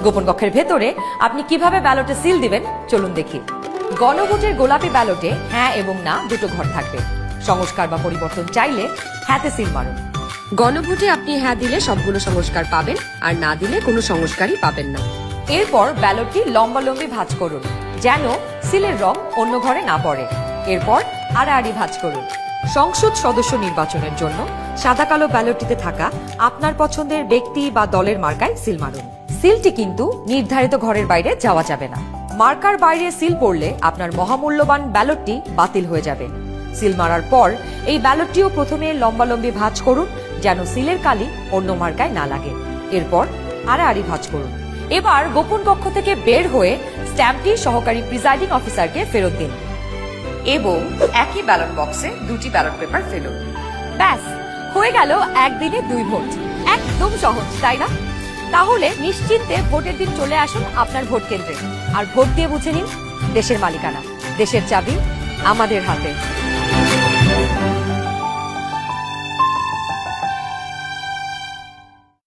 গোপন কক্ষের ভেতরে আপনি কিভাবে ব্যালটে সিল দিবেন চলুন দেখি। গণভোটের গোলাপি ব্যালটে হ্যাঁ এবং না দুটো ঘর থাকবে। সংস্কার বা পরিবর্তন চাইলে হ্যাঁতে সিল মারুন। গণভোটে আপনি হ্যাঁ দিলে সবগুলো সংস্কার পাবেন, আর না দিলে কোনো সংস্কারই পাবেন না। এরপর ব্যালটটি লম্বালম্বি ভাঁজ করুন যেন সিলের রং অন্য ঘরে না পড়ে। এরপর আড়াআড়ি ভাঁজ করুন। সংসদ সদস্য নির্বাচনের জন্য সাদা কালো ব্যালটটিতে থাকা আপনার পছন্দের ব্যক্তি বা দলের মার্কায় সিল মারুন। সিলটি কিন্তু নির্ধারিত ঘরের বাইরে যাওয়া যাবে না। মার্কার বাইরে সিল পড়লে আপনার মহামূল্যবান ব্যালটটি বাতিল হয়ে যাবে। সিল মারার পর এই ব্যালটটিও প্রথমে লম্বালম্বি ভাঁজ করুন যেন সিলের কালি অন্য মার্কায় না লাগে। এরপর আড়াআড়ি ভাঁজ করুন। এবার গোপন কক্ষ থেকে বের হয়ে স্ট্যাম্পটি সহকারী প্রিজাইডিং অফিসারকে ফেরত দিন এবং একই ব্যালট বক্সে দুটি ব্যালট পেপার ফেলুন। ব্যাস হয়ে গেল একদিনে 2 ভোট। একদম সহজ, তাই না? তাহলে নিশ্চিন্তে ভোটের দিন চলে আসুন আপনার ভোট কেন্দ্রে আর ভোট দিয়ে বুঝে নিন দেশের মালিকানা, দেশের চাবি আমাদের হাতে।